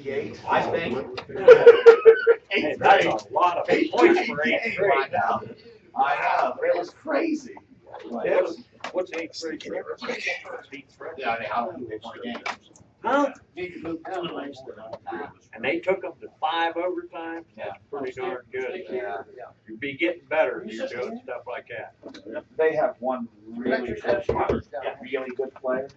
68, I think. Hey, that's a lot of points for eighth grade. I know. It was crazy. What's eighth grade? Yeah, I mean, how do they won a game? Huh? And they took them to 5 overtimes. Yeah. Pretty darn good. Yeah. You'd be getting better if you're doing stuff like that. They have one really good player.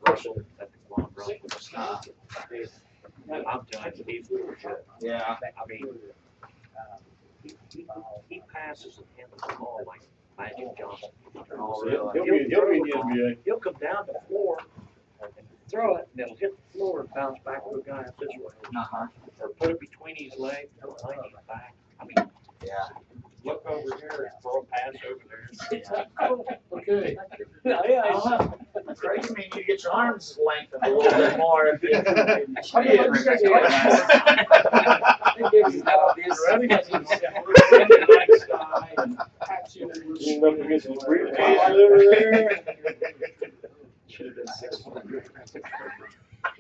Russell, that's long run. I'm telling you, he's really good. Yeah. I mean, he passes and handles the ball like Magic Johnson. Oh, really? He'll come down the floor and throw it, and it'll hit the floor and bounce back to a guy up this way. Or put it between his legs, and line it back. I mean, Yeah. look over here and throw a pass over there. Okay. Yeah. Craig, you mean you get your arms lengthened a little bit more if you.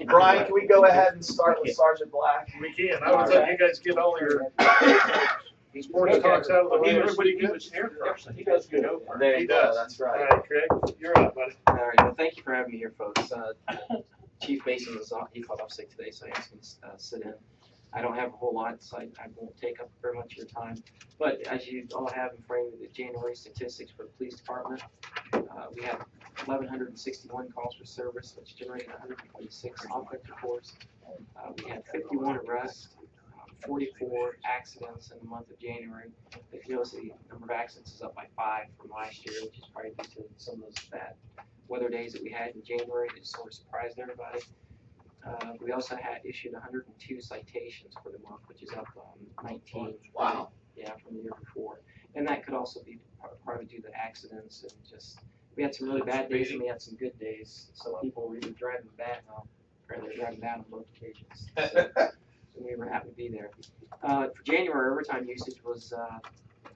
Brian, can we go ahead and start with Sergeant Black? We can. I would let you guys get all your sports talks out of the way. Everybody good? He does good. There you go, does. that's All right. right, Craig, you're up, buddy. All right, well, thank you for having me here, folks. Chief Mason was off, he called off sick today, so I asked him to sit in. I don't have a whole lot, so I won't take up very much of your time. But as you all have in front of you, the January statistics for the police department, we have 1,161 calls for service, which generated 126 offense reports. We had 51 arrests, 44 accidents in the month of January. If you notice, the number of accidents is up by 5 from last year, which is probably due to some of those bad weather days that we had in January that sort of surprised everybody. We also had issued 102 citations for the month, which is up 19. Wow. Yeah, from the year before. And that could also be partly due to accidents and just, we had some really bad days and we had some good days. So people were either driving back, or they're driving down on both occasions. So we were happy to be there. For January, overtime usage was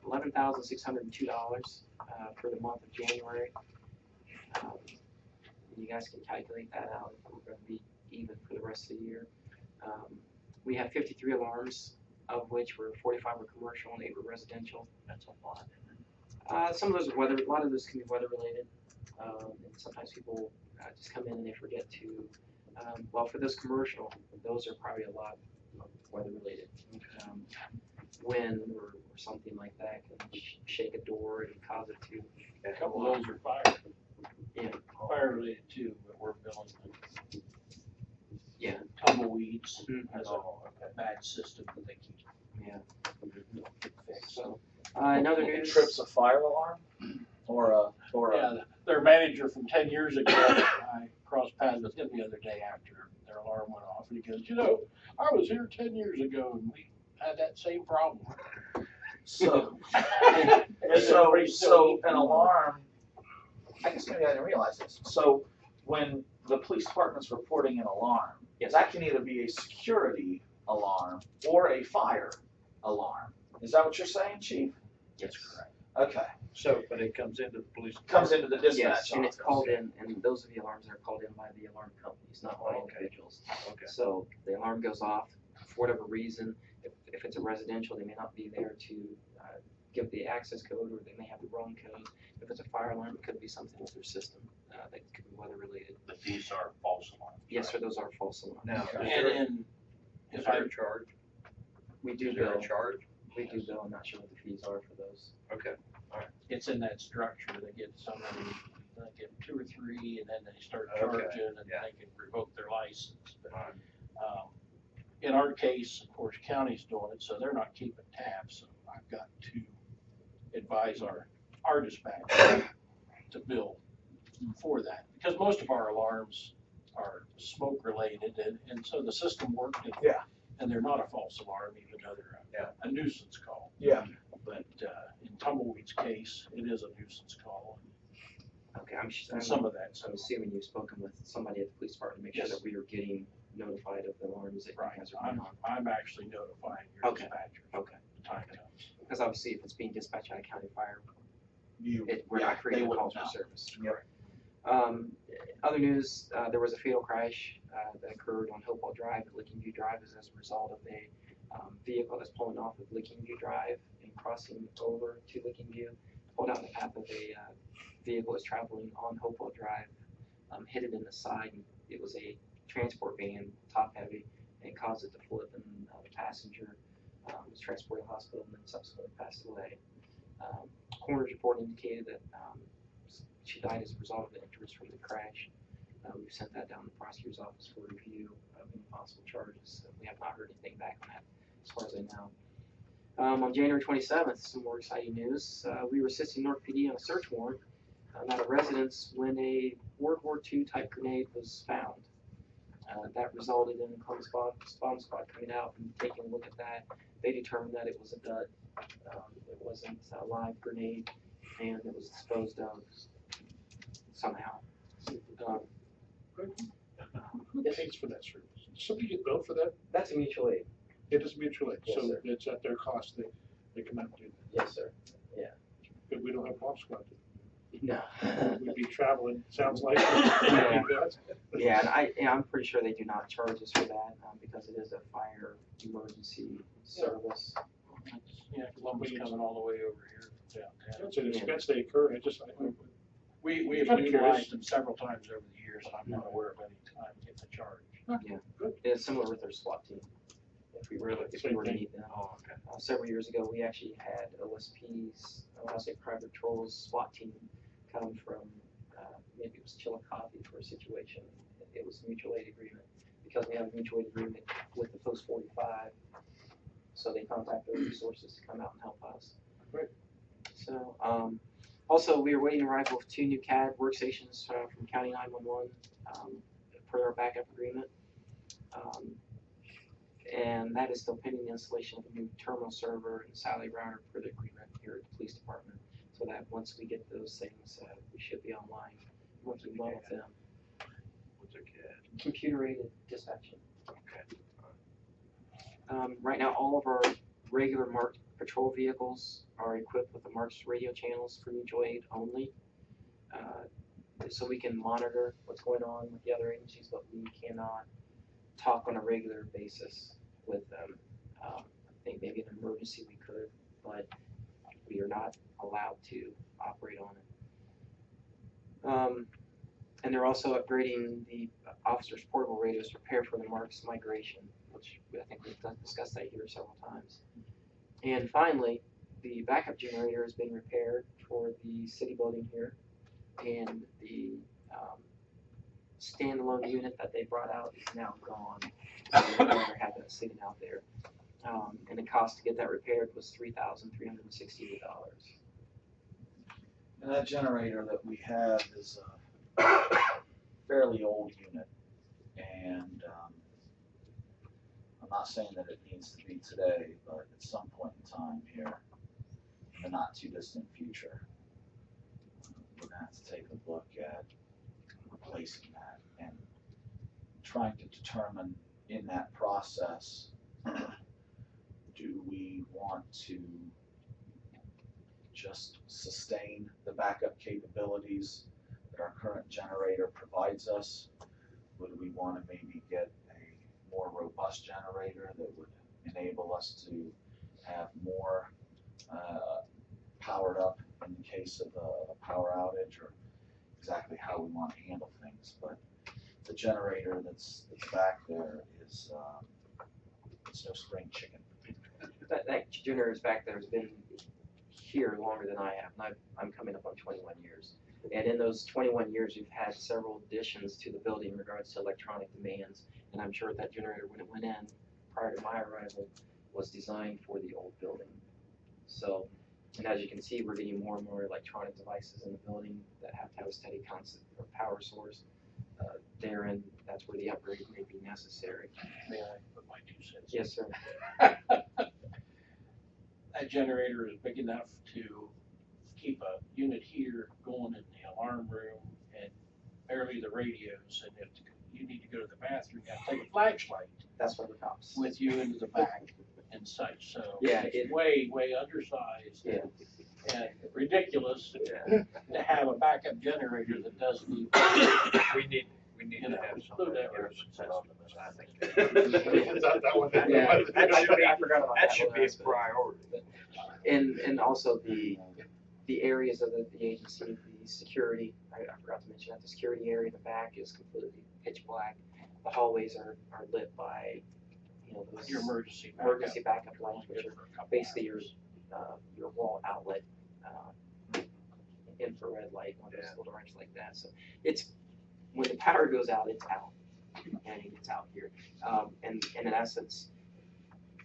$11,602 for the month of January. You guys can calculate that out if we're going to be even for the rest of the year. We had 53 alarms, of which were 45 were commercial and 8 were residential. That's a lot. Some of those are weather. A lot of those can be weather related. And sometimes people just come in and they forget to. Well, for those commercial, those are probably a lot weather related. Wind or something like that can shake a door and cause it to. A couple of those are fire. Yeah. Fire related too, but we're building Yeah. tumbleweeds Mhm. as a bad system that they keep. Yeah. Fixed. So another news. Trips a fire alarm? Or Yeah, their manager from 10 years ago, I crossed paths with him the other day after their alarm went off, and he goes, I was here 10 years ago and we had that same problem. So an alarm, I guess maybe I didn't realize this. So when the police department's reporting an alarm, Yes. that can either be a security alarm or a fire alarm. Is that what you're saying, Chief? Yes, correct. Okay. So, but it comes into the police. Comes into the dispatch Yes, and it's office. called in, and those are the alarms that are called in by the alarm companies, not by Okay. individuals. Okay. So the alarm goes off for whatever reason. If it's a residential, they may not be there to give the access code, or they may have the wrong code. If it's a fire alarm, it could be something with their system that could be weather related. But these are false alarms. Yes, sir, those are false alarms. Now, And is there a charge? We do Is there bill. a charge? We do bill. I'm not sure what the fees are for those. Okay. it's in that structure, they get somebody, they get 2 or 3, and then they start Okay, charging, and yeah. they can revoke their license. But, Alright. in our case, of course, county's doing it, so they're not keeping tabs, so I've got to advise our dispatch to bill for that, because most of our alarms are smoke related, and so the system worked, and, Yeah. and they're not a false alarm, even though they're a nuisance call. Yeah. But in Tumbleweed's case, it is a nuisance call, Okay, and some of that, So I'm assuming you've spoken with somebody at the police department to make sure Yes. that we are getting notified of the alarms that you right, guys are running on. I'm actually notifying your Okay. dispatcher. Okay. The time comes. because obviously if it's being dispatched out of county fire, we're yeah, not they creating wouldn't calls for know. service. Yep. Other news, there was a fatal crash that occurred on Hopewell Drive at Licking View Drive as a result of a vehicle that's pulling off of Licking View Drive and crossing over to Licking View, pulled out in the path of a vehicle that's traveling on Hopewell Drive, hit it in the side. And it was a transport van, top heavy, and it caused it to flip, and the passenger was transported to the hospital and then subsequently passed away. Coroner's report indicated that she died as a result of the injuries from the crash. We've sent that down to the prosecutor's office for review of any possible charges. We have not heard anything back on that, as far as I know. On January 27th, some more exciting news. We were assisting North PD on a search warrant at a residence when a World War II type grenade was found. That resulted in the Columbus Bomb Squad coming out and taking a look at that. They determined that it was a dud. It wasn't a live grenade, and it was disposed of somehow. Thanks for that service. Does somebody get billed for that? That's a mutual aid. It is mutual aid, Yes, so sir. it's at their cost, they come out and do that. Yes, sir. But we don't have bomb squad. No. We'd be traveling, sounds like. Yeah, and I'm pretty sure they do not charge us for that because it is a fire emergency service. Yeah, Columbus coming all the way over here from downtown. It's an expense they incur, We've I'm curious. utilized them several times over the years, and I'm not aware of any time getting a charge. It's similar with their SWAT team. If we were to need them. Oh, okay. Several years ago, we actually had OSP's, I'll say Private Patrol's SWAT team come from, maybe it was Chillicothe for a situation. It was a mutual aid agreement. Because we have a mutual aid agreement with the Post 45, so they contact those resources to come out and help us. Right. So, also, we are waiting arrival of 2 new CAD workstations from County 911 per our backup agreement. And that is still pending the installation of a new terminal server and salary router per the agreement here at the police department. So that once we get those things, we should be online working well with them. What's a CAD? Computer aided dispatching. Okay. Right now, all of our regular marked patrol vehicles are equipped with the marked radio channels for mutual aid only. So we can monitor what's going on with the other agencies, but we cannot talk on a regular basis with them. I think maybe in an emergency we could, but we are not allowed to operate on it. And they're also upgrading the officers' portable radios to prepare for the marks migration, which I think we've discussed that here several times. And finally, the backup generator has been repaired for the city building here, and the standalone unit that they brought out is now gone. So we no longer have that sitting out there. And the cost to get that repaired was $3,368. And that generator that we have is a fairly old unit, and I'm not saying that it needs to be today, but at some point in time here, in the not too distant future, we're gonna have to take a look at replacing that and trying to determine in that process, do we want to just sustain the backup capabilities that our current generator provides us? Would we want to maybe get a more robust generator that would enable us to have more powered up in the case of a power outage, or exactly how we want to handle things? But the generator that's back there is it's no spring chicken. That generator's back there has been here longer than I have, and I'm coming up on 21 years. And in those 21 years, we've had several additions to the building in regards to electronic demands. And I'm sure that generator, when it went in prior to my arrival, was designed for the old building. So, and as you can see, we're getting more and more electronic devices in the building that have to have a steady constant power source there, and that's where the upgrade may be necessary. May I put my 2 cents? Yes, sir. That generator is big enough to keep a unit here going in the alarm room and barely the radios. And if you need to go to the bathroom, you have to take a flashlight That's for the cops. with you into the back. and such, so Yeah, it's way undersized. Yeah. And ridiculous Yeah. to have a backup generator that doesn't even. We need to have some Include that set on this, I think. Yeah, I forgot about That should be a last bit. priority. And also the areas of the agency, the security, I forgot to mention that, the security area in the back is completely pitch black. The hallways are lit by, those Your emergency backup lights, which are basically your wall outlet, infrared light, one of those little wrenches like that. So it's, when the power goes out, it's out, and it's out here. And in essence,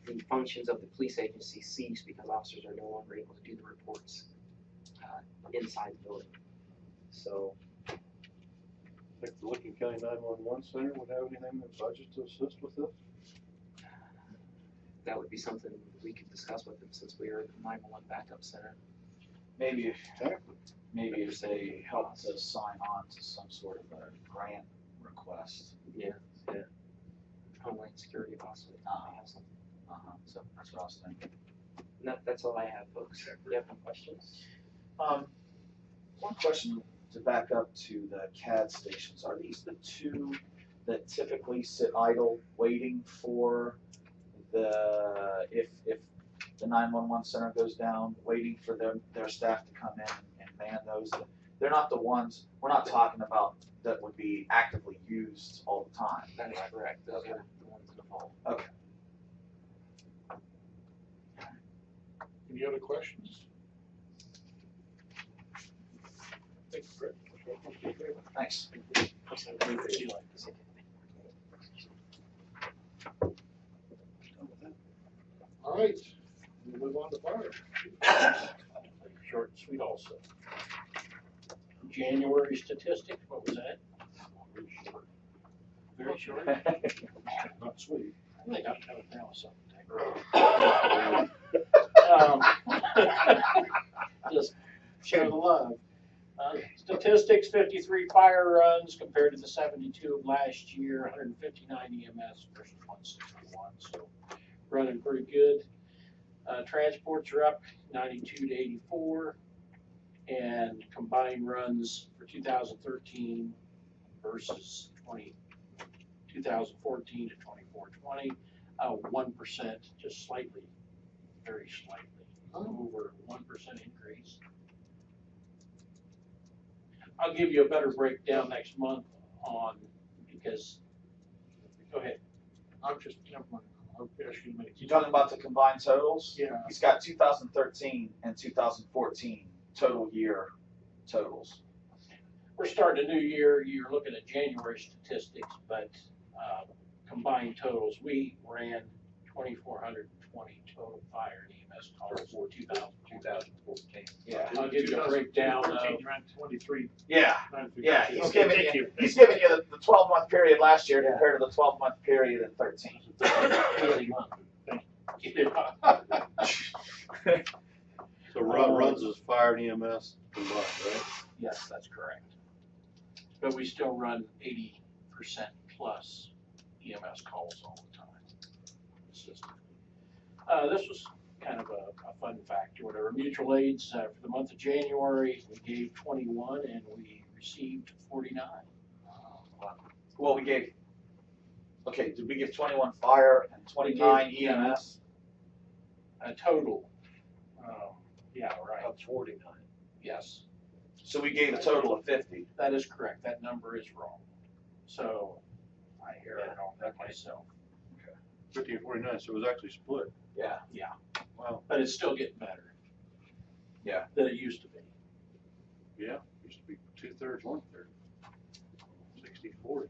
the functions of the police agency cease because officers are no longer able to do the reports inside the building. So Think the Licking County 911 Center would have anything in the budget to assist with this? that would be something we could discuss with them, since we are the 911 backup center. Maybe if they help to sign on to some sort of a grant request. Homeland Security possibly. Have some. So that's what I was thinking. That's all I have, folks. Do you have any questions? One question to back up to the CAD stations. Are these the two that typically sit idle waiting for if the 911 center goes down, waiting for their staff to come in and man those? They're not the ones, we're not talking about that would be actively used all the time. That is correct. Those are the ones in the vault. Okay. Any other questions? Thanks. All right, we'll move on to fire. Short and sweet also. January statistics, what was that? Very short. Not sweet. I think I'll have it now something. Just share the love. Statistics, 53 fire runs compared to the 72 of last year, 159 EMS versus 161, so running pretty good. Transports are up 92 to 84, and combined runs for 2013 versus 2014 to 2420, 1%, just slightly, very slightly, over 1% increase. I'll give you a better breakdown next month on, because, go ahead. I'm just, I'll ask you to make. You talking about the combined totals? Yeah. He's got 2013 and 2014 total year totals. We're starting a new year. You're looking at January statistics, but combined totals, we ran 2,420 total fire and EMS calls for 2014. Yeah. I'll give you a breakdown of. Ran 23. Yeah. Yeah, He's giving you the 12-month period last year compared to the 12-month period in 13. So runs is fire and EMS combined, right? Yes, that's correct. But we still run 80% plus EMS calls all the time. This was kind of a fun fact or whatever. Mutual aids for the month of January, we gave 21 and we received 49. Well, we gave. Okay, did we give 21 fire and 29 EMS? A total. Yeah, right. Of 49. Yes, So we gave a total of 50. that is correct. That number is wrong. So I hear it on that myself. 50 and 49, so it was actually split. Yeah. Yeah, Wow. but it's still getting better. Yeah. Than it used to be. Yeah, used to be 2/3, 1/3. 60/40.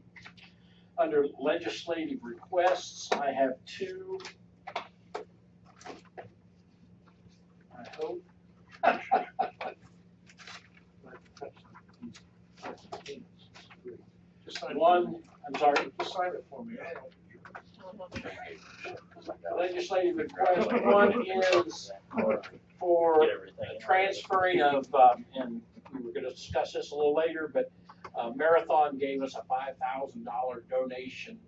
Under legislative requests, I have two. I hope. One, I'm sorry, just sign it for me. Legislative request, one is for transferring of, and we were gonna discuss this a little later, but Marathon gave us a $5,000 donation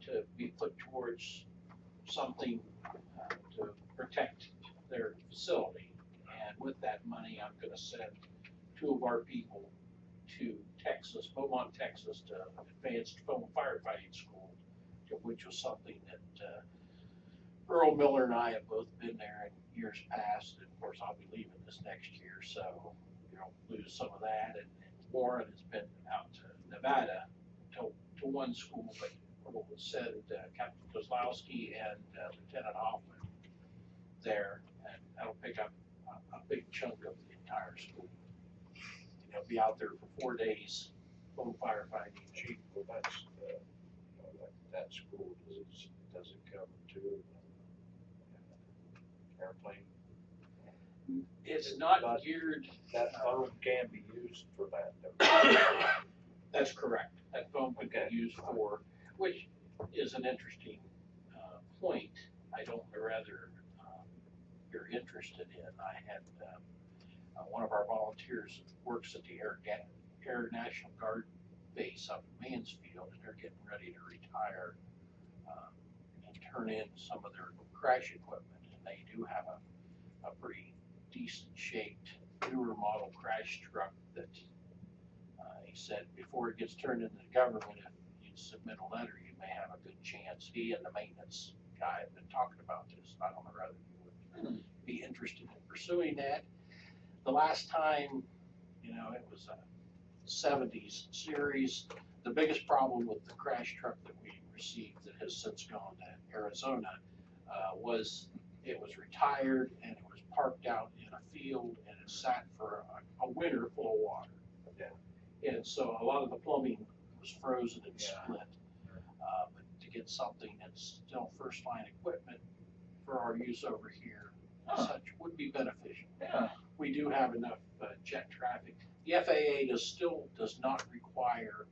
to be put towards something to protect their facility. And with that money, I'm gonna send 2 of our people to Texas, Beaumont, Texas, to advanced foam firefighting school, which was something that Earl Miller and I have both been there in years past. And of course, I'll be leaving this next year, so lose some of that. And Warren has been out to Nevada to one school, but we'll send Captain Kozlowski and Lieutenant Hoffman there, and that'll pick up a big chunk of the entire school. Be out there for 4 days, foam firefighting. Chief, well, that's, like that school, does it cover too? Airplane? It's not geared. That foam can be used for that, though. That's correct. That foam could be used for, which is an interesting point. I don't know whether you're interested in. I had one of our volunteers works at the Air National Guard base up in Mansfield, and they're getting ready to retire and turn in some of their crash equipment. And they do have a pretty decent shaped, newer model crash truck that he said before it gets turned into the government, if you submit a letter, you may have a good chance. He and the maintenance guy have been talking about this. I don't know whether you would be interested in pursuing that. The last time, it was a 70s series. The biggest problem with the crash truck that we received that has since gone to Arizona was it was retired and it was parked out in a field and it sat for a winter full of water. Yeah. And so a lot of the plumbing was frozen and split. But to get something that's still first line equipment for our use over here, such would be beneficial. Yeah. We do have enough jet traffic. The FAA does not require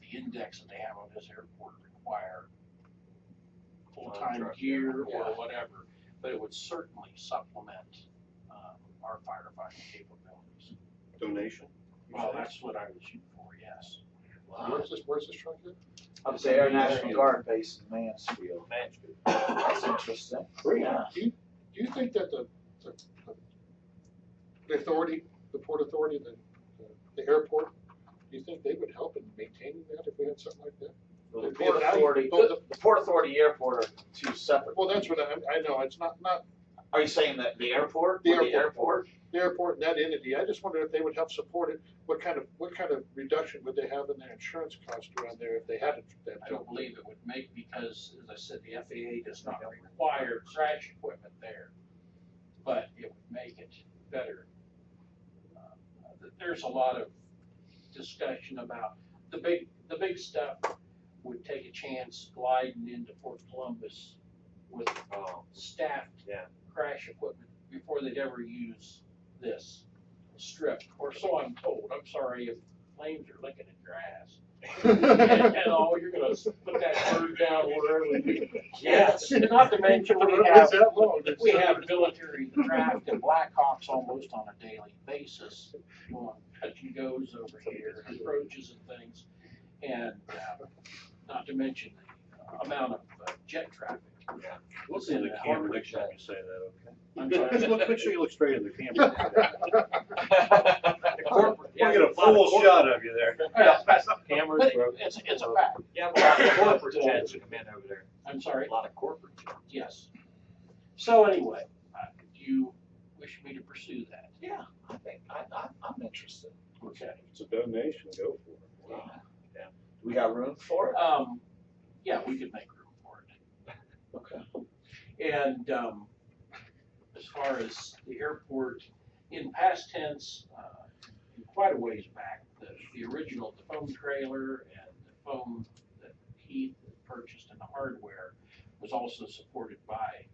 the index that they have on this airport require full-time gear or whatever, but it would certainly supplement our firefighting capabilities. Donation? Well, that's what I was shooting for, yes. Wow. Where's this truck at? Up at the Air National Guard base in Mansfield. Mansfield. That's interesting. Yeah. Do you think that the authority, the Port Authority, the airport, do you think they would help in maintaining that if we had something like that? Well, the Port Authority, the Port Authority Airport are two separate. Well, that's what I know. It's not Are you saying that the airport? The Or airport. The airport and that entity. I just wonder if they would help support it. What kind of reduction would they have in their insurance cost around there if they had it? I don't believe it would make, because, as I said, the FAA does not require crash equipment there, but it would make it better. There's a lot of discussion about the big stuff would take a chance gliding into Fort Columbus with staffed crash equipment before they'd ever use this strip, or so I'm told. I'm sorry if flames are licking at your ass. and you're gonna put that bird down wherever you. Yes, not to mention we have military draft and Blackhawks almost on a daily basis, on touch and goes over here, approaches and things, and not to mention the amount of jet traffic. Yeah. Look in the camera next time you say that, okay? I'm sorry. Just make sure you look straight in the camera. Corporate, We'll get a full shot of you there. Cameras, it's a fact. Yeah, a lot of corporate jets come in over there. I'm sorry. A lot of corporate jets. Yes. So anyway, do you wish me to pursue that? Yeah, I think I'm interested. Okay. If it's a donation, go for it. Wow. Yeah. We got room for it? Yeah, we could make room for it. Okay. And as far as the airport, in past tense, quite a ways back, the original, the foam trailer and the foam that Heath purchased and the hardware was also supported by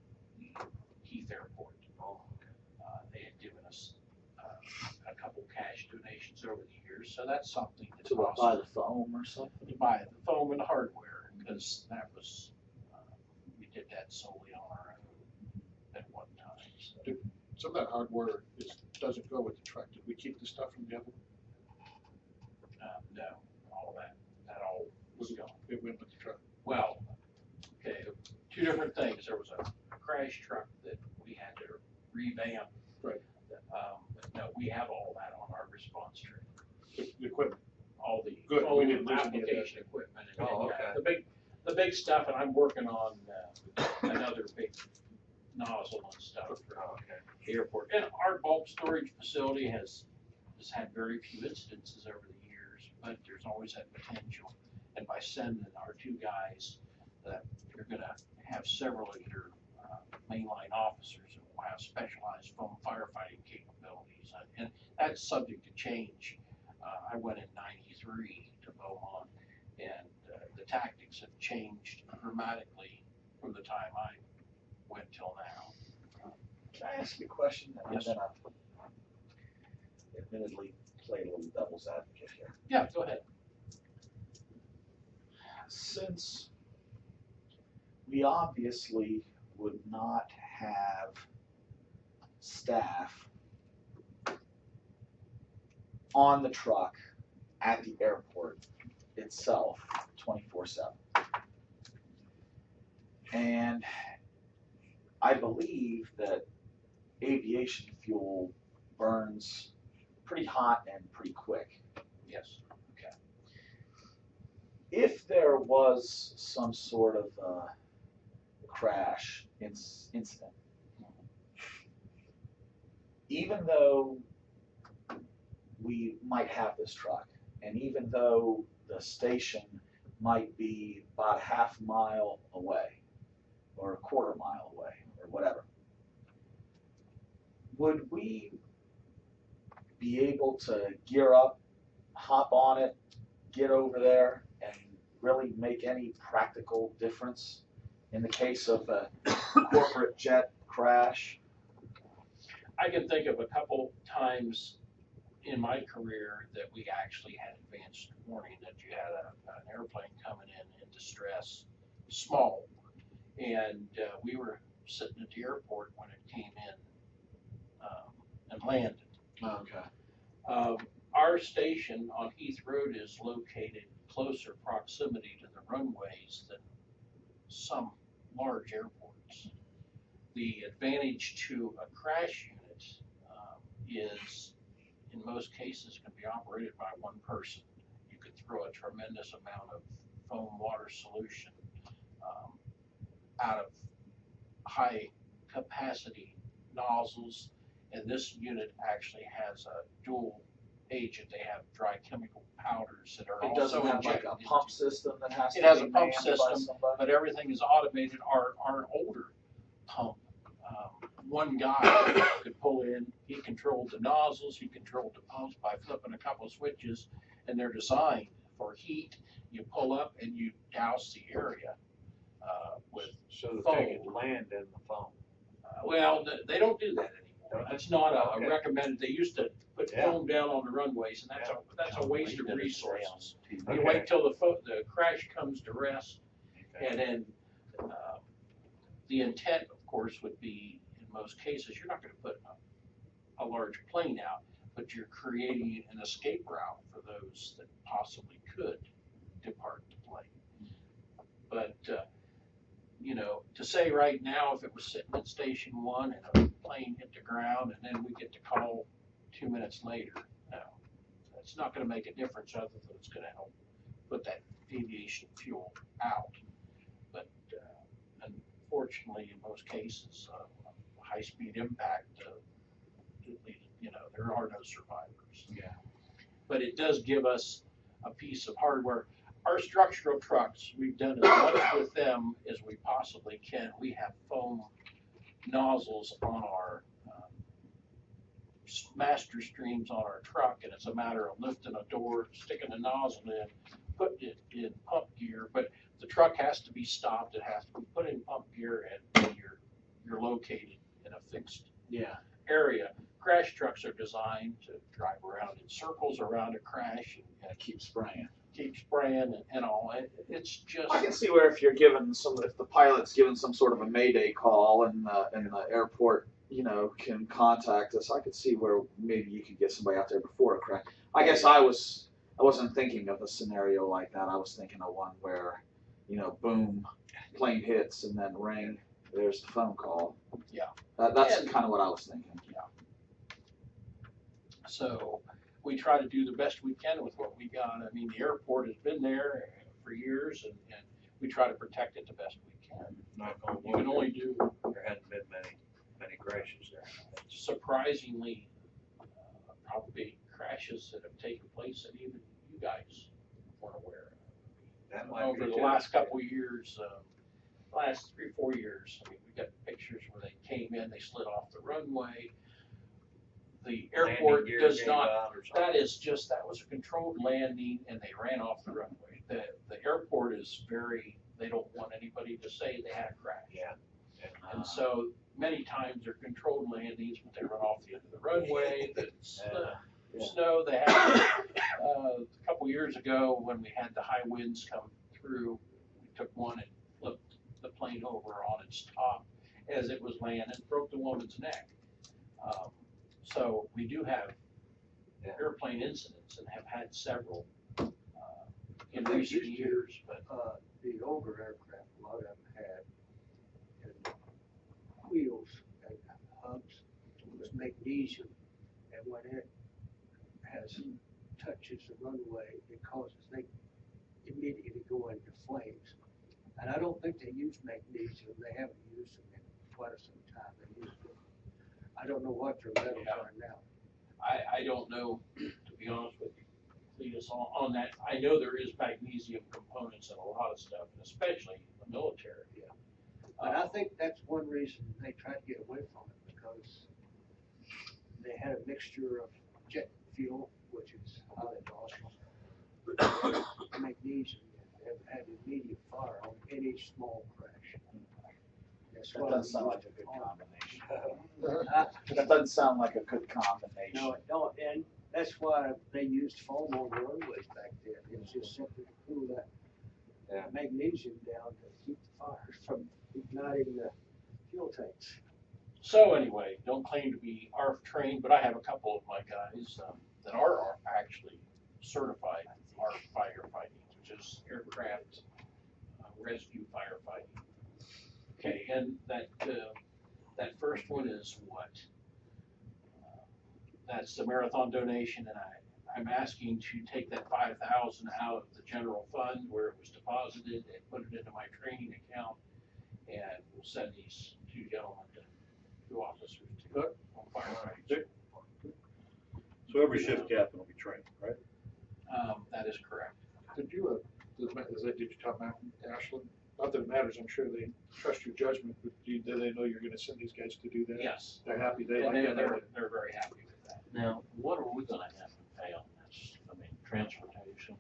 Heath Airport. They had given us a couple cash donations over the years, so that's something that's To buy possible. the foam or something? To buy the foam and the hardware, because that was, we did that solely on our own at one time. So. Some of that hardware doesn't go with the truck. Did we keep the stuff from the other? No, all of that all was gone. It went with the truck. Well, okay, two different things. There was a crash truck that we had to revamp. Right. But no, we have all that on our response trailer. The equipment. All the Good, we phone didn't lose any of that. application equipment. And Oh, yeah, okay. the big stuff, and I'm working on another big nozzle and stuff for the airport. And our bulk storage facility has had very few incidences over the years, but there's always that potential. And by sending our 2 guys, that you're gonna have several of your mainline officers who will have specialized foam firefighting capabilities. And that's subject to change. I went in '93 to Beaumont, and the tactics have changed dramatically from the time I went till now. Can I ask you a question? And Yes. I'm gonna admittedly play a little devil's advocate here. Yeah, go ahead. Since we obviously would not have staff on the truck at the airport itself 24/7. And I believe that aviation fuel burns pretty hot and pretty quick. Yes. If there was some sort of crash incident, even though we might have this truck, and even though the station might be about a half mile away, or a quarter mile away, or whatever, would we be able to gear up, hop on it, get over there, and really make any practical difference in the case of a corporate jet crash? I can think of a couple times in my career that we actually had advanced warning that you had an airplane coming in distress, small, and we were sitting at the airport when it came in and landed. Okay. Our station on Heath Road is located closer proximity to the runways than some large airports. The advantage to a crash unit is, in most cases, can be operated by one person. You could throw a tremendous amount of foam water solution out of high capacity nozzles, and this unit actually has a dual agent. They have dry chemical powders that are It doesn't also have like injected a pump into- system that has It to has be a pump manned by system, somebody? but everything is automated. Our older pump, one guy could pull in, he controlled the nozzles, he controlled the pumps by flipping a couple switches, and they're designed for heat. You pull up and you douse the area with So that foam. they could land in the foam. Well, they don't do that anymore. That's not a Okay. recommended. They used to put Yeah. foam down on the runways, and that's Yeah. a waste of resources. You Okay. wait till the crash comes to rest, Okay. and then the intent, of course, would be, in most cases, you're not going to put a large plane out, but you're creating an escape route for those that possibly could depart the plane. But to say right now, if it was sitting at Station 1 and a plane hit the ground, and then we get the call 2 minutes later, no, it's not going to make a difference other than it's going to help put that aviation fuel out. But unfortunately, in most cases, high-speed impact, there are no survivors. Yeah. But it does give us a piece of hardware. Our structural trucks, we've done as much with them as we possibly can. We have foam nozzles on our master streams on our truck, and it's a matter of lifting a door, sticking a nozzle in, putting it in pump gear. But the truck has to be stopped. It has to be put in pump gear, and you're located in a fixed area. Crash trucks are designed to drive around in circles around a crash and Keep spraying. keep spraying and all. It's just. I can see where if the pilot's given some sort of a mayday call and the airport, can contact us, I could see where maybe you could get somebody out there before a crash. I guess I wasn't thinking of a scenario like that. I was thinking of one where, boom, plane hits and then ring. there's the phone call. Yeah. That's And- kind of what I was thinking. So we try to do the best we can with what we got. I mean, the airport has been there for years, and we try to protect it the best we can. Knock on You can wood, only do, there hadn't been many crashes there. surprisingly, probably crashes that have taken place that even you guys weren't aware of. That might be Over the a last tip. couple of years, last 3 or 4 years, I mean, we got pictures where they came in, they slid off the runway. The airport Landing gear does gave not, out or something. that was a controlled landing and they ran off the runway. The airport is they don't want anybody to say they had a crash. Yeah. And so many times they're controlled landings, but they run off the end of the runway, snow. They had, a couple years ago when we had the high winds come through, we took one and flipped the plane over on its top as it was landing, broke the woman's neck. So we do have airplane incidents and have had several in recent years, but The older aircraft, a lot of them had, and wheels and hubs was magnesium, and when it touches the runway, it causes, they immediately go into flames. And I don't think they use magnesium, they haven't used them in quite some time, they used it. I don't know what their metals are now. I don't know, to be honest with you, Cletus, on that. I know there is magnesium components in a lot of stuff, and especially the military. Yeah. But I think that's one reason they tried to get away from it, because they had a mixture of jet fuel, which is highly volatile, magnesium, and had immediate fire on any small crash. That's That why doesn't sound we like a used good it combination. on. That doesn't sound like a good combination. No, it don't, and that's why they used foam on the runways back then. It was just simply to cool that magnesium down to keep the fires from igniting the fuel tanks. So anyway, don't claim to be ARF trained, but I have a couple of my guys that are actually certified ARF firefighting, which is aircraft rescue firefighting. Okay, and that first one is what? That's the marathon donation, and I'm asking to take that 5,000 out of the general fund where it was deposited and put it into my training account, and we'll send these 2 gentlemen to officers to on firefighting. So every shift captain will be trained, right? That is correct. Did you, did you tell Ashland? Not that it matters, I'm sure they trust your judgment, but do they know you're gonna send these guys to do that? Yes. They're happy, they And like it. they're very happy with that. Now, what are we gonna have to pay on this? I mean, transportation?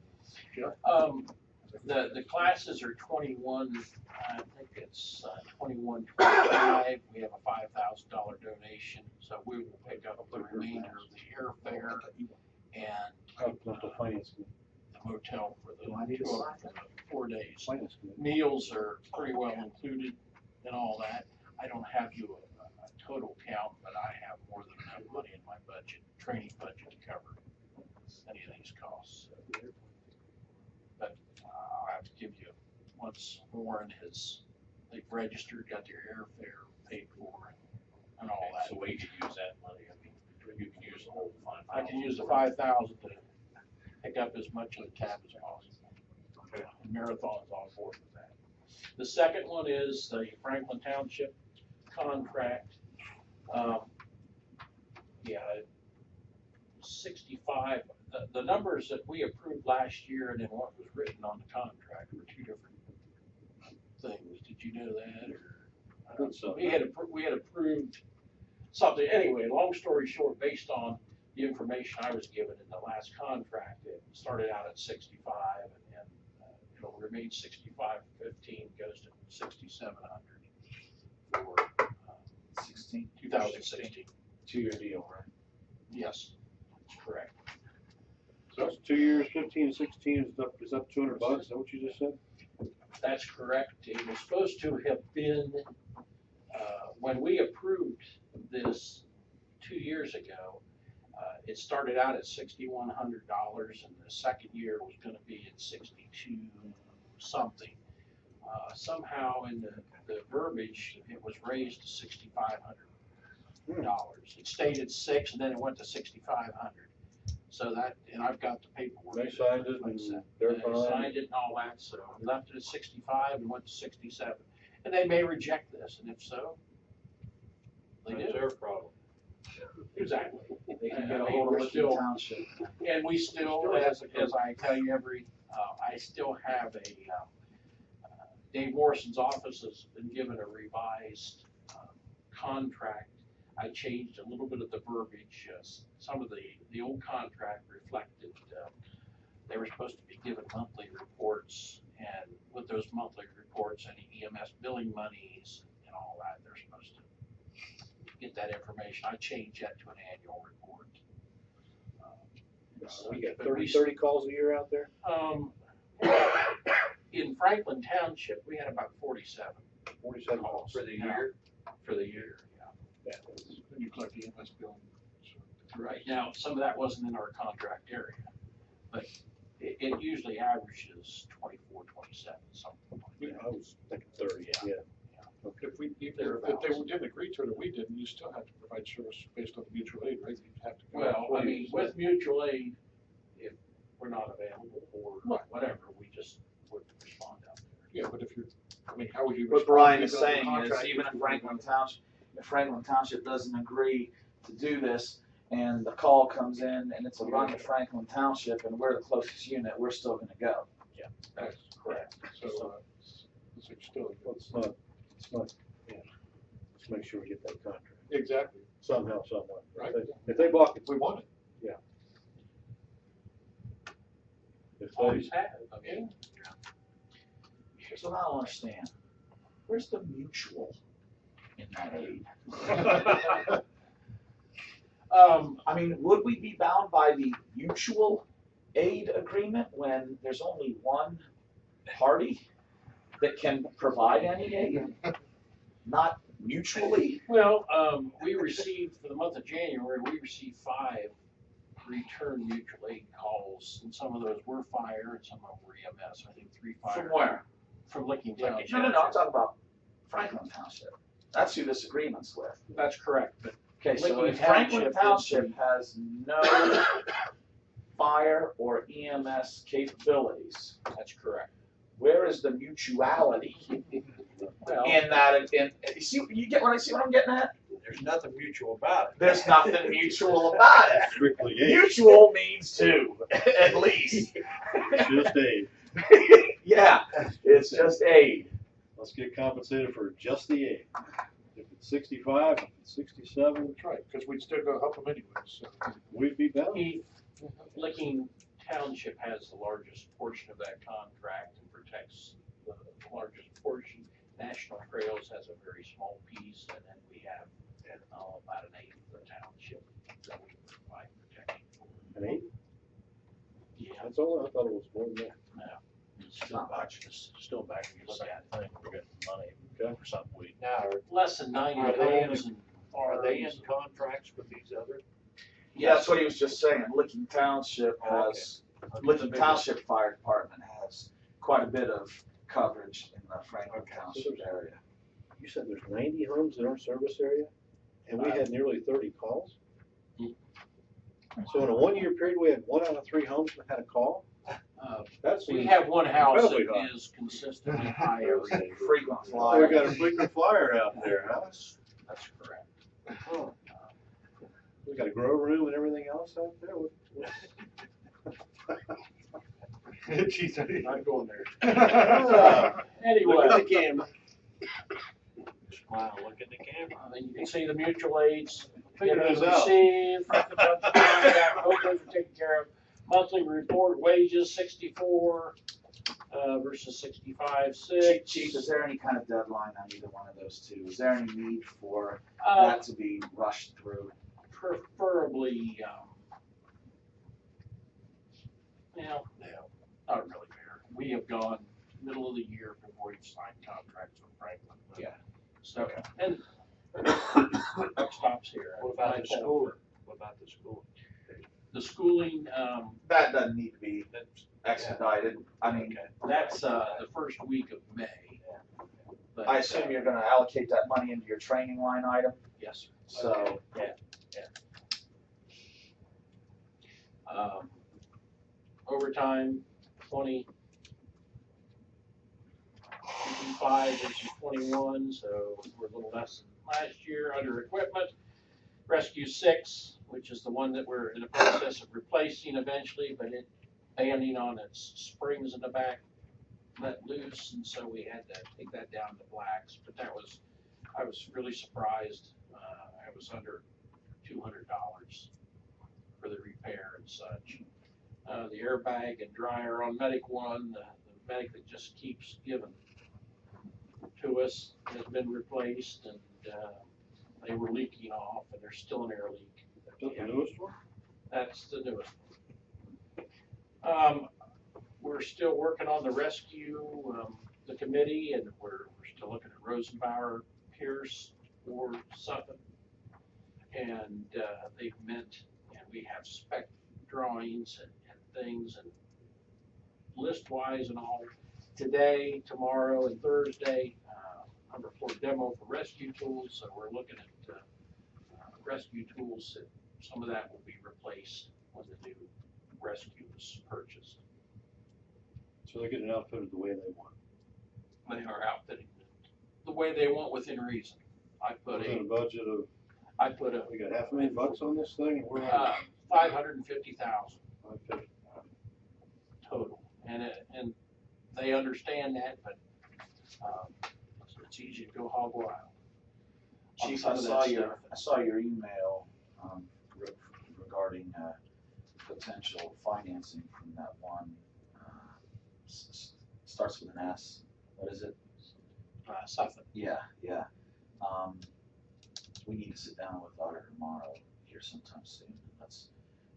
The classes are 21, I think it's 21.25. We have a $5,000 donation, so we will pick up the remainder of the airfare and Supplemental finance committee. the motel for the Do I need a sign? 4 days. Finance committee. Meals are pretty well included and all that. I don't have you a total count, but I have more than enough money in my budget, training budget to cover any of these costs. But I'll have to give you, once Warren they've registered, got their airfare paid for and all that. So we could use that money, I mean, you can use the whole fund. I can use the 5,000 to pick up as much of the tab as possible. And Marathon's on board with that. The second one is the Franklin Township contract. Yeah, 65, the numbers that we approved last year and then what was written on the contract were 2 different things. Did you know that, or? I think so. We had approved something, anyway, long story short, based on the information I was given in the last contract, it started out at 65 and it'll remain 65.15, goes to 6,700 for 2016. 2-year deal, right? Yes, that's correct. So it's 2 years, 15, 16 is up $200, is that what you just said? That's correct. It was supposed to have been, when we approved this 2 years ago, it started out at $6,100 and the second year was gonna be at 62 something. somehow in the verbiage, it was raised to $6,500. It stayed at 6 and then it went to 6,500. So that, and I've got the paperwork. They signed it and they're They fine. signed it and all that, so we left it at 65 and went to 67. And they may reject this, and if so, they That's do. their problem. Exactly. They can I get a mean, hold we're of Licking still- Township. And we still, as I tell you I still have Dave Morrison's office has been given a revised contract. I changed a little bit of the verbiage. Some of the old contract reflected, they were supposed to be given monthly reports, and with those monthly reports, any EMS billing monies and all that, they're supposed to get that information. I changed that to an annual report. We got But 30 calls a year out there? In Franklin Township, we had about 47 47 calls calls. for the year. For the year, yeah. Yeah. Then you collect the EMS billing. Right, now, some of that wasn't in our contract area, but it usually averages 24, 27, something like I that. was thinking 30, yeah. If we, if Thereabouts. they didn't agree to it and we didn't, you still have to provide service based on the mutual aid, right? You have to. Well, I mean, with mutual aid, if we're not available or whatever, we just would respond out there. Yeah, but if you're, I mean, how would you? What respond Brian to is the saying is, contract even if if you Franklin Township doesn't agree to do this, and the call comes in, and it's a run to Franklin Township, and we're the closest unit, we're still gonna go. That's correct. So, it's like still. Let's not, yeah. Let's make sure we get that contract. Exactly, Somehow, some way. right? If they block it, We want it. if Always they, have, I mean, Here's what I don't understand. Where's the mutual in that aid? I mean, would we be bound by the mutual aid agreement when there's only one party that can provide any aid? Not mutually? well, we received, for the month of January, we received 5 return mutual aid calls, and some of those were fire, and some of them were EMS, I think 3 fire. From where? From Licking Township. No, I'm talking about Franklin Township. That's who this agreement's with. That's correct, but Okay, so Licking if Franklin Township Township has no fire or EMS capabilities, that's correct. where is the mutuality Well, in that? You see, you get what I'm getting at? There's nothing mutual about it. There's nothing mutual about it. strictly aid, Mutual means 2, at least. just aid. Yeah, it's just aid. Let's get compensated for just the aid. If it's 65, if it's 67, That's right, because we'd still go help them anyway, so. we'd be bound. Heath, Licking Township has the largest portion of that contract and protects the largest portion. National Trails has a very small piece, and then we have about an eighth of the township that we provide protection for. An aid? Yeah, That's all, I thought it was more than that. it's Still not back, much. still back in the same thing, we're getting money for something we. Now, Less than 90 Are they in- homes and Are they in farms. contracts with these other? Yeah, that's what he was just saying. Licking Township has, Licking Township Fire Department has quite a bit of coverage in the Franklin Township area. You said there's 90 homes in our service area, and we had nearly 30 calls? So in a 1-year period, we had 1 out of 3 homes that had a call? That's We have one house that incredibly high. is consistently high every day. Frequent Oh, we flyer. got a frequent flyer out there, huh? That's correct. We got a grow room and everything else out there? Geez, I'm not going there. Anyway. Look at the camera. Smile, look at the camera. Then you can see the mutual aids. Figure Dividends this out. received, hope those are taken care of. Monthly report wages 64 versus 65.6. Chief, is there any kind of deadline on either one of those two? Is there any need for Uh, that to be rushed through? preferably, not really fair. We have gone middle of the year before we've signed contracts with Franklin. Yeah. So, Okay. and buck stops here. What about the school? What about the school? The schooling, That doesn't need to be expedited. I mean, that's the first week of May. But, I assume you're gonna allocate that money into your training line item, Yes, sir. so. Overtime, 25 versus 21, so we're a little less than last year. Under equipment, Rescue 6, which is the one that we're in the process of replacing eventually, but it banding on its springs in the back let loose, and so we had to take that down to blacks. But I was really surprised. I was under $200 for the repair and such. The airbag and dryer on Medic 1, the Medic that just keeps giving to us, has been replaced, and they were leaking off, and there's still an air leak. Is that the newest one? That's the newest one. We're still working on the rescue, the committee, and we're still looking at Rosenbauer, Pierce, or Sutton. And they've met, and we have spec drawings and things, and list-wise and all. Today, tomorrow, and Thursday, number 4 demo for rescue tools. So we're looking at rescue tools. Some of that will be replaced when the new rescue is purchased. So they're getting outfitted the way they want. They are outfitting it the way they want within reason. Within a budget of, I put a we got $500,000 on this thing, and we're at $550,000 $550,000. total, and they understand that, but it's easy to go hog wild. Chief, Some I of that saw stuff. your email regarding potential financing from that one. Starts with an S. What is it? Suffolk. Yeah. We need to sit down with Otter tomorrow here sometime soon. Let's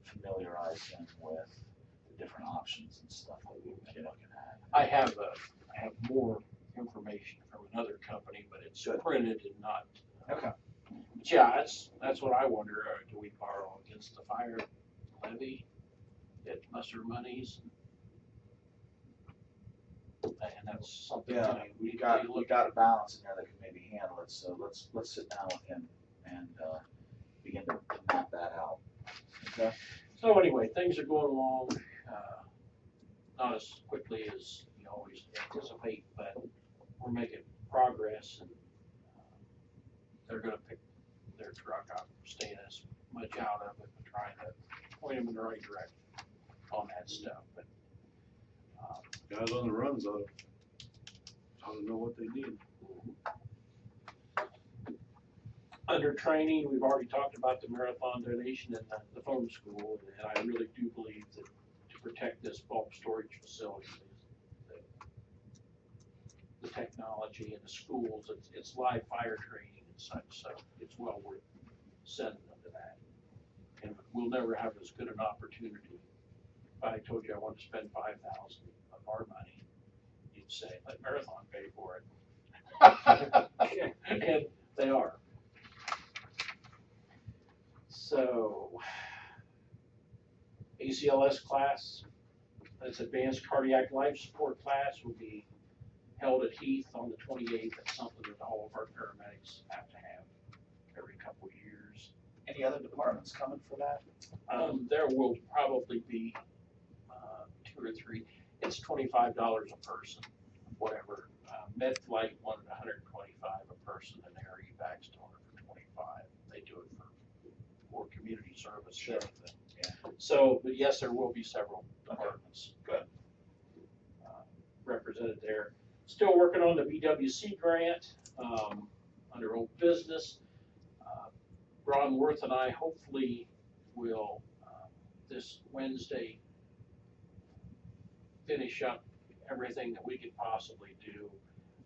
familiarize him with the different options and stuff that we've been looking at. I have more information from another company, but it's Good. printed and not. Okay. But yeah, that's what I wonder. Do we borrow against the fire levy, get lesser monies? And that's something Yeah, that we got a balance in there that can maybe handle it. So let's sit down with him and begin to map that out. Okay. So anyway, things are going along, not as quickly as you always anticipate, but we're making progress, and they're going to pick their truck up, staying as much out of it, but trying to point them in the right direction on that stuff. But Guys on the runs ought to know what they need. under training, we've already talked about the marathon donation and the phone school, and I really do believe that to protect this bulk storage facility, the technology in the schools, it's live fire training and such, so it's well worth sending them to that. And we'll never have as good an opportunity. If I told you I want to spend $5,000 of our money, you'd say, let Marathon pay for it. And they are. So, ACLS class, that's Advanced Cardiac Life Support class, will be held at Heath on the 28th. That's something that all of our paramedics have to have every couple of years. Any other departments coming for that? There will probably be 2 or 3. It's $25 a person, whatever. MedFlight wanted $125 a person, and their evacs doing it for $25. They do it for community service. Sure. And everything. Yeah. So, but yes, there will be several departments. Good. Represented there. Still working on the BWC grant under old business. Ron Worth and I hopefully will this Wednesday finish up everything that we could possibly do.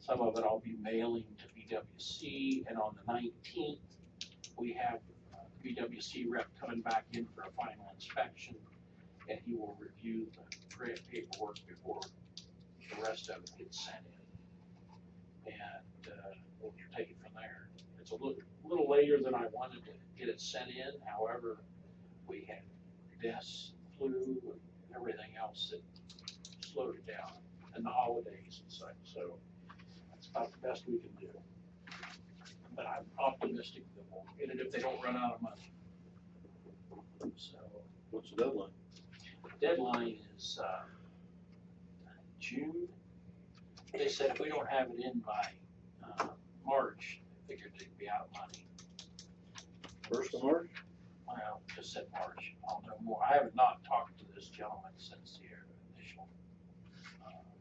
Some of it I'll be mailing to BWC, and on the 19th we have BWC rep coming back in for a final inspection, and he will review the grant paperwork before the rest of it gets sent in. And we'll take it from there. It's a little later than I wanted to get it sent in. However, we had deaths, flu, and everything else that slowed it down, and the holidays and such. So about the best we can do. But I'm optimistic that we'll get it if they don't run out of money. So, What's the deadline? deadline is, June. They said if we don't have it in by, March, they figured they'd be out of money. 1st of March? Well, just said March. I'll know more. I have not talked to this gentleman since the initial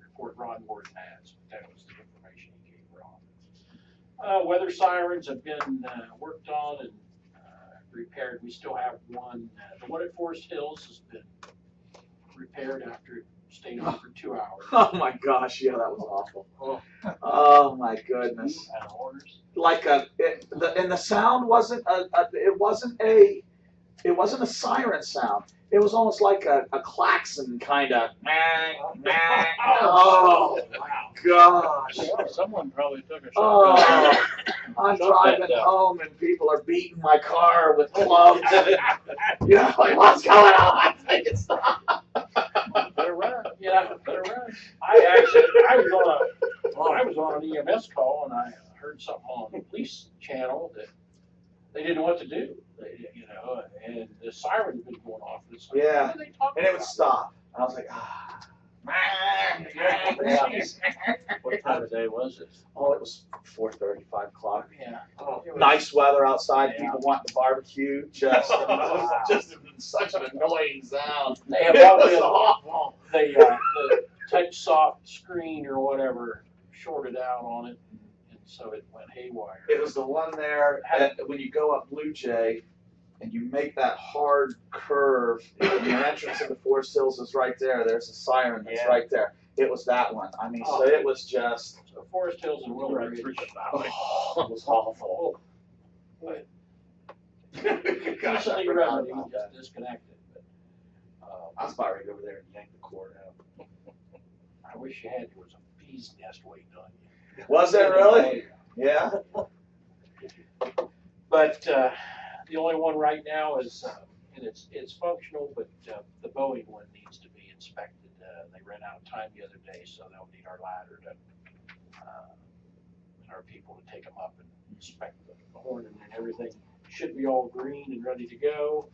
report Ron Gordon has, but that was the information he gave Ron. Weather sirens have been worked on and repaired. We still have one. The one at Forest Hills has been repaired after it stayed on for 2 hours. Oh my gosh, yeah, that was awful. Oh my goodness. Out of orders. Like and the sound wasn't it wasn't a siren sound. It was almost like a klaxon kind of. Oh gosh. Someone probably took a shot. Oh, I'm driving home and people are beating my car with clubs. You know, like, what's going on? Make it stop. Better run. Yeah, better run. I was on an EMS call and I heard something on the police channel that they didn't know what to do. You know, and the siren had been going off. It's like, Yeah. what are they talking And it would about? stop. And I was like, ah. What time of day was it? Oh, it was 4:30, 5 o'clock. Yeah. Oh, it was- Nice weather outside, Yeah. people wanting to barbecue. Just, just such an annoying sound. They have It all was been, awful. the touch soft screen or whatever shorted out on it, and so it went haywire. It was the one there when you go up Blue Jay and you make that hard curve, and your entrance into Forest Hills is right there. There's a siren that's right there. It was that one. I mean, so it was just, So Forest Hills and Willow Ridge. it was awful. But Gosh, I easily forgot remedied, about just that. disconnected. But I was about ready to go over there and yank the cord out. I wish you had. There was a bee's nest waiting on you. Was there really? Yeah. But the only one right now is, and it's functional, but the Boeing one needs to be inspected. They ran out of time the other day, so they'll need our ladder to, and our people to take them up and inspect the horn, and then everything should be all green and ready to go.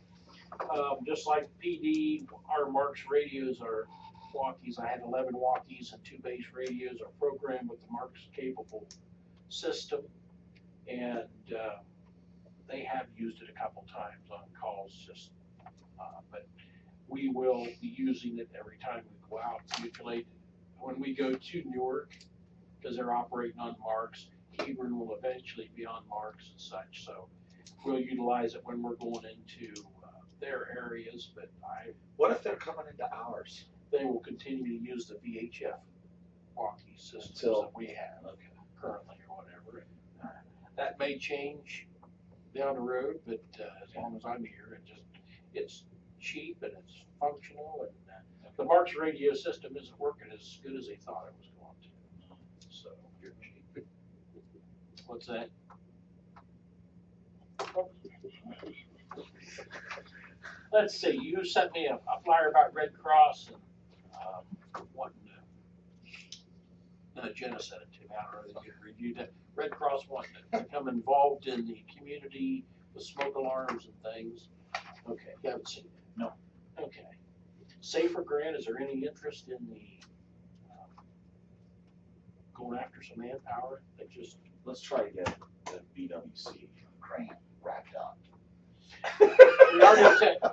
Just like PD, our Marks radios are walkies. I had 11 walkies and 2 base radios are programmed with the Marks capable system, and they have used it a couple times on calls, just, but we will be using it every time we go out to mutilate. When we go to Newark, because they're operating on Marks, Hebron will eventually be on Marks and such, so we'll utilize it when we're going into their areas, but What if they're coming into ours? they will continue to use the VHF walkie systems Until- that we have currently or whatever. That may change down the road, but as long as I'm here, it's cheap and it's functional, and the Marks radio system isn't working as good as they thought it was going to. So you're cheap. What's that? Let's see. You sent me a flyer about Red Cross and wanting to. Jenna sent it to me. I don't know if you reviewed it. Red Cross wanting to become involved in the community with smoke alarms and things. Okay, you haven't seen it? No. Okay. Safer grant, is there any interest in the going after some manpower? They just. Let's try to get the BWC grant wrapped up. We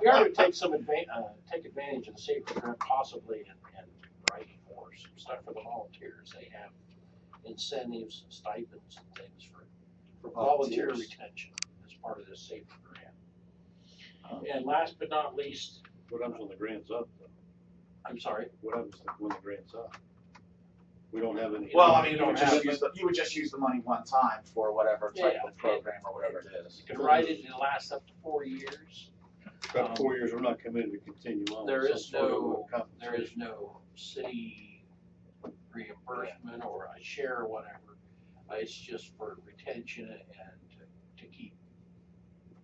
are to take some take advantage of the safety grant possibly and write for some stuff for the volunteers. They have incentives and stipends and things for volunteer Volunteers. retention as part of this safety grant. And last but not least, What happens when the grant's up, though? I'm sorry. What happens when the grant's up? We don't have any. Well, I mean, You you don't would just have- use the money one time for whatever type Yeah, of program or whatever it is. You can write it and it lasts up to 4 years. About 4 years, we're not committed to continue on. There with is some sort of no- compensation. There is no city reimbursement or a share or whatever. It's just for retention and to keep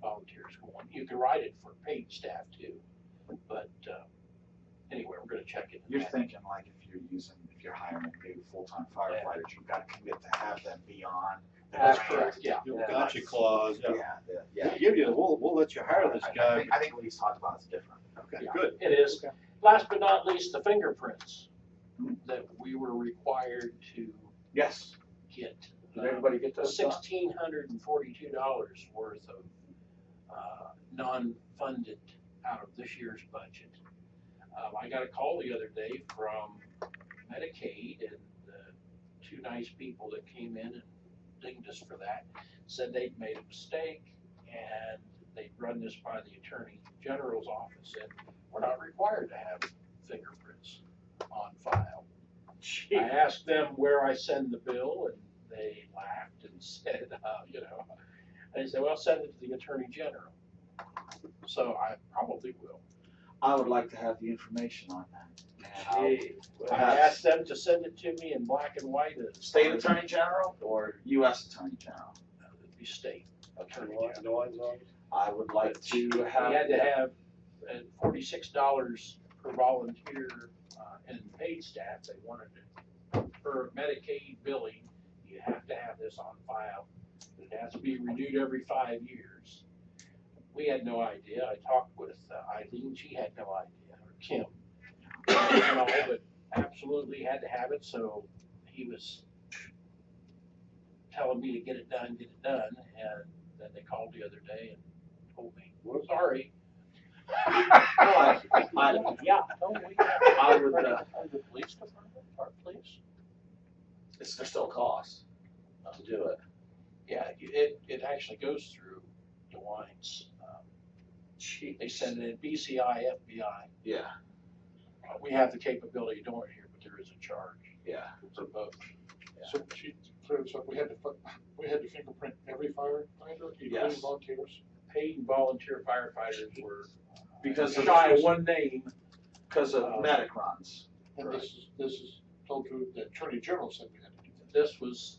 volunteers going. You can write it for paid staff too, but anyway, we're gonna check it. You're thinking like if if you're hiring new full-time firefighters, you've got to commit to have them beyond. That's correct, yeah. Gotcha clause. Yeah. We'll let you hire this guy. I think what he's talking about is different. Okay, Yeah, good. It is. Last but not least, the fingerprints that we were required to Yes. get. Did everybody get those done? $1,642 worth of non-funded out of this year's budget. I got a call the other day from Medicaid, and the two nice people that came in and dinged us for that said they'd made a mistake and they'd run this by the Attorney General's office, and we're not required to have fingerprints on file. I asked them where I send the bill, and they laughed and said, they said, well, send it to the Attorney General. So I probably will. I would like to have the information on that. And I asked them to send it to me in black and white. State Attorney General or U.S. Attorney General? It'd be state Attorney No General. one's on. I would like to have. We had to have $46 per volunteer and paid staff. They wanted it for Medicaid billing. You have to have this on file. It has to be renewed every 5 years. We had no idea. I talked with Eileen. She had no idea, or Kim. But absolutely had to have it. So he was telling me to get it done, and then they called the other day and told me, sorry. I would. The police department, our police. There's still cost to do it. Yeah, it actually goes through DeWine's. They send it in BCI, FBI. Yeah. We have the capability of doing it here, but there is a charge Yeah. for both. So she cleared this up, we had to fingerprint every firefighter, including Yes. volunteers. Paid and volunteer firefighters were Because of shy of one name. Because of medic runs. And Right. this is told to the Attorney General said we had to do that. This was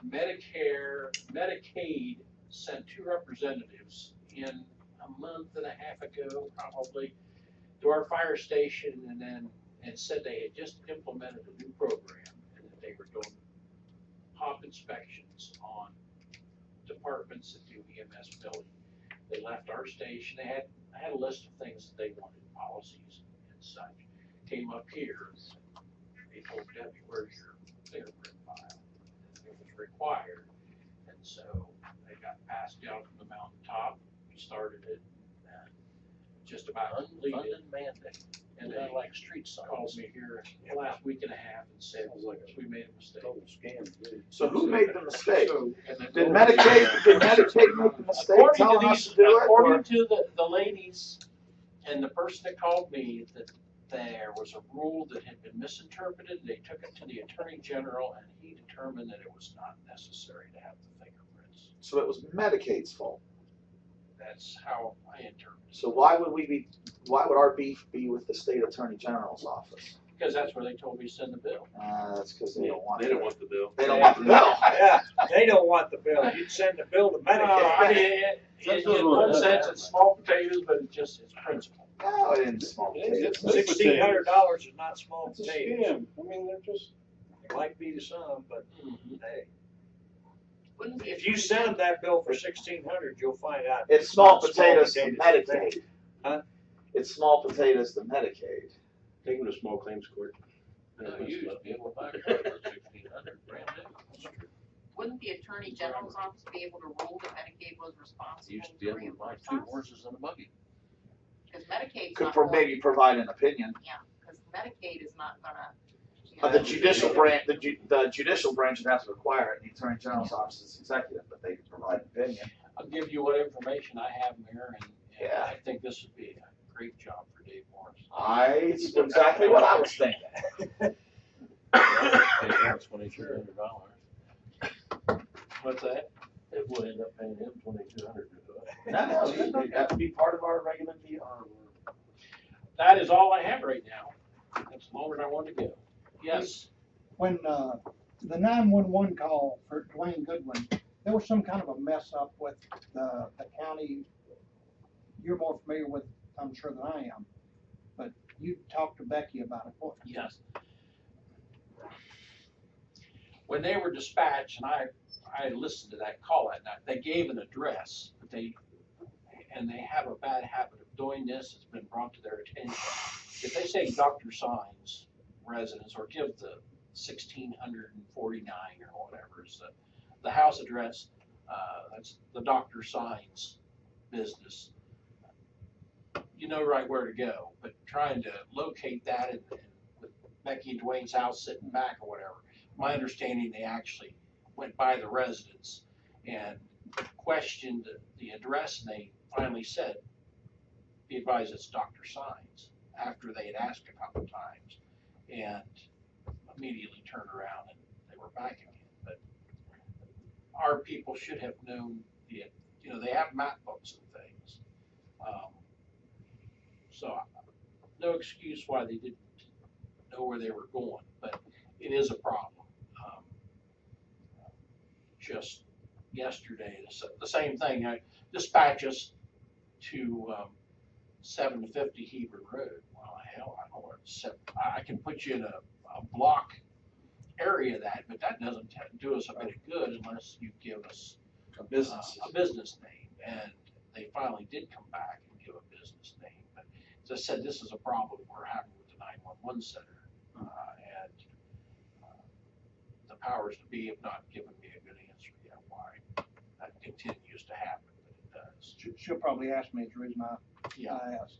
Medicaid sent two representatives in a month and a half ago, probably, to our fire station and said they had just implemented a new program and that they were doing hop inspections on departments that do EMS billing. They left our station, they had a list of things that they wanted, policies and such. Came up here, they told Debbie, where's your fingerprint file? It was required, and so they got passed down from the mountaintop. We started it, and just about completed. Unfunded mandate. And they like street signs. called me here last week and a half and said, we made a mistake. Total scam. So who made the mistake? So, and then- Did Medicaid make the mistake telling us to do it? or- According to the ladies and the person that called me, that there was a rule that had been misinterpreted. They took it to the Attorney General, and he determined that it was not necessary to have the fingerprints. So it was Medicaid's fault. That's how I interpret it. So why would our beef be with the state attorney general's office? Because that's where they told me to send the bill. That's because they don't want. They don't want the bill. They don't want the bill. Yeah, they don't want the bill. You'd send the bill to I Medicaid. mean, in one sense, it's small potatoes, but it's principle. No, it isn't small potatoes. $1,600 is not small It's a potatoes. scam. I mean, they're just. It might be to some, but hey, Wouldn't be if you send them that bill for $1,600, you'll find out. It's small not potatoes to potatoes. Medicaid. Huh? It's small potatoes to Medicaid. Take them to small claims court. You used to be able to buy it for 1,600 brand new. Wouldn't the Attorney General's office be able to rule that Medicaid was responsible Used to be to able to buy reimburse 2 us? horses and a buggy. Because Medicaid's Could not going, maybe provide an opinion. because Medicaid is not gonna, you The know, judicial branch, the judicial branch would have to require it. The attorney general's office is executive, but they could provide an opinion. I'll give you what information I have, Mayor, and Yeah. I think this would be a great job for Dave Morris. It's exactly what I was thinking. What's that? It will end up paying him $2,200 to do it. No, that would be part of our regular PR. That is all I have right now. That's longer than I wanted to go. Yes, When the 911 call for Dwayne Goodwin, there was some kind of a mess up with the county. You're more familiar with, I'm sure, than I am, but you talked to Becky about it. yes. when they were dispatched, and I listened to that call that night, they gave an address, but they have a bad habit of doing this. It's been brought to their attention. If they say Dr. Signs residence, or give the 1649 or whatever is the house address, that's the Dr. Signs business, you know right where to go. But trying to locate that and with Becky and Dwayne's house sitting back or whatever, my understanding they actually went by the residence and questioned the address, and they finally said, be advised it's Dr. Signs, after they had asked a couple times, and immediately turned around and they were back again. But our people should have known they have map books and things. So no excuse why they didn't know where they were going, but it is a problem. Just yesterday, the same thing, dispatch us to 750 Heber Road. Well, hell, I don't know where it's I can put you in a block area of that, but that doesn't do us a bit of good unless you give us A business. a business name. And they finally did come back and give a business name. But as I said, this is a problem we're having with the 911 center, and the powers to be have not given me a good answer yet why that continues to happen, but it does. She'll probably ask me, the reason I asked.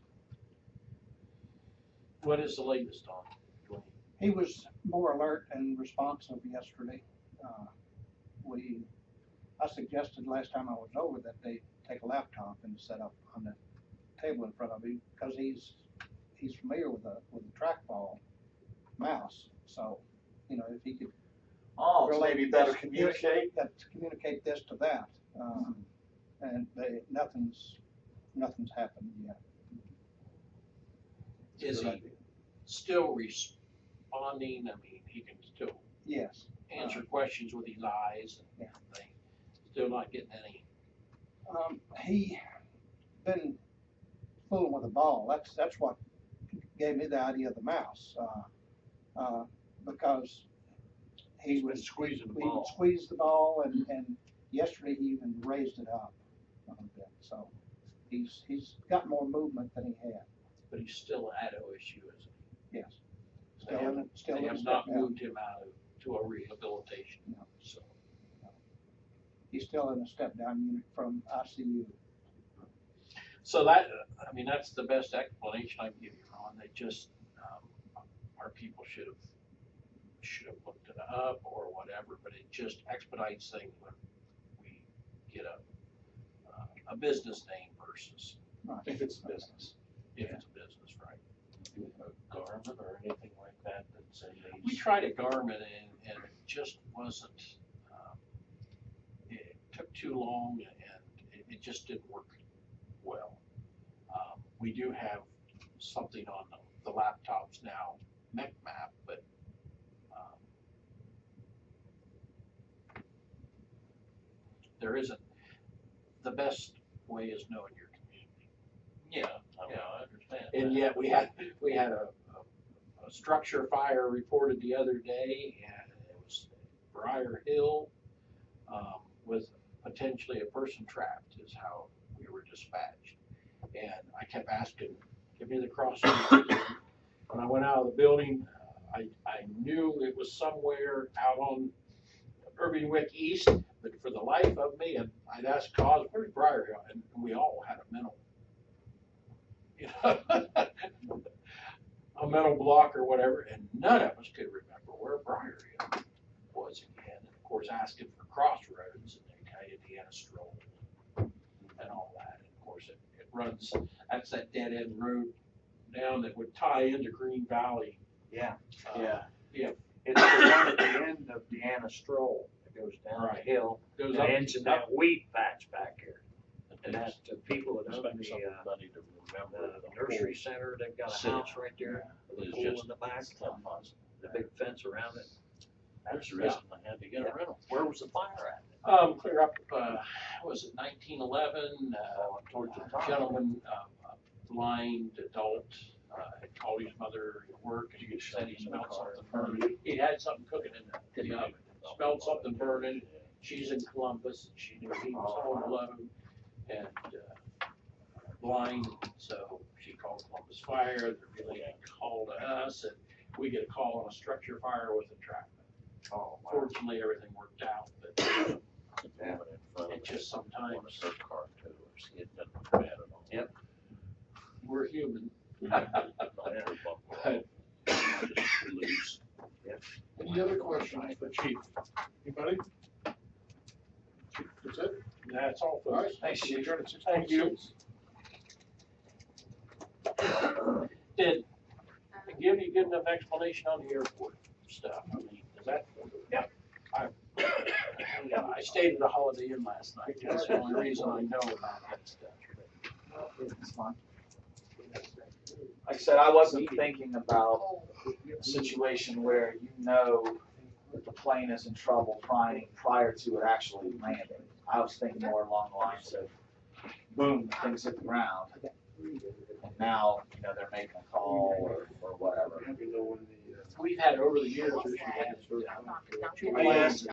What is the latest on Dwayne? He was more alert and responsive yesterday. I suggested last time I was over that they take a laptop and set up on the table in front of him, because he's familiar with a trackball mouse. So, if he could To maybe better communicate. communicate this to that, and nothing's happened yet. Is he still responding? I mean, he can still Yes. answer questions with his eyes and everything. Still not getting any. He been fooling with a ball. That's what gave me the idea of the mouse, because he He's been was squeezing the he ball. squeezed the ball, and yesterday he even raised it up a bit. So he's got more movement than he had. But he's still an ADO issue, isn't he? Yes. Still They in a have step not down. moved him out to a rehabilitation. No. So He's still in a step down unit from ICU. that's the best explanation I can give you, Ron. They just, our people should have looked it up or whatever, but it just expedites things when we get a business name versus If it's a business. if it's a business, right? A garment or anything like that say We tried a garment and it just wasn't, it took too long and it just didn't work well. We do have something on the laptops now, MechMap, but there isn't, the best way is knowing your community. I understand. And yet we had a structure fire reported the other day, and it was Briar Hill, with potentially a person trapped is how we were dispatched. And I kept asking, give me the cross street. When I went out of the building, I knew it was somewhere out on Irving Wick East, but for the life of me, I'd ask Cause, where's Briar Hill? And we all had a mental, a mental block or whatever, and none of us could remember where Briar Hill was again. And of course, asking for crossroads, and they tell you Deanna Stroll and all that. And of course, it runs, that's that dead end road down that would tie into Green Valley. Yeah. Yeah. It's the one at the end of Deanna Stroll that goes down the Right. hill. Goes And up, ends in that wheat patch back here. And that's that's the people that own Spend the, some money to remember the nursery center, they've got a City. house right there, with a It's pool just in the back, tough. the big fence around it. That's the reason I had to get a rental. Where was the fire at? clear up, was it 1911? Towards the top. Gentleman, blind adult, had called his mother at work and he said he smelled something burning. He had something cooking in the oven. smelled something burning. She's in Columbus, and she knew he was home alone and blind, so she called Columbus Fire. They're relaying a call to us, and we get a call on a structure fire with entrapment. Oh, wow. Fortunately, everything worked out, but Yeah. it's just sometimes Yep. we're human. But lose. Any other questions for Chief? Anybody? That's it? That's all, All right, folks. thanks, Chief. Adjourn at Thank you. 6:26. Did I give you a good enough explanation on the airport stuff? I mean, is that? Yep. I stayed at a Holiday Inn last night. That's the only reason I know about that stuff. It's fine. Like I said, I wasn't thinking about a situation where you know that the plane is in trouble prior to it actually landing. I was thinking more along the lines of, boom, things hit the ground. And now, they're making a call or whatever. We've had over the years, two blasts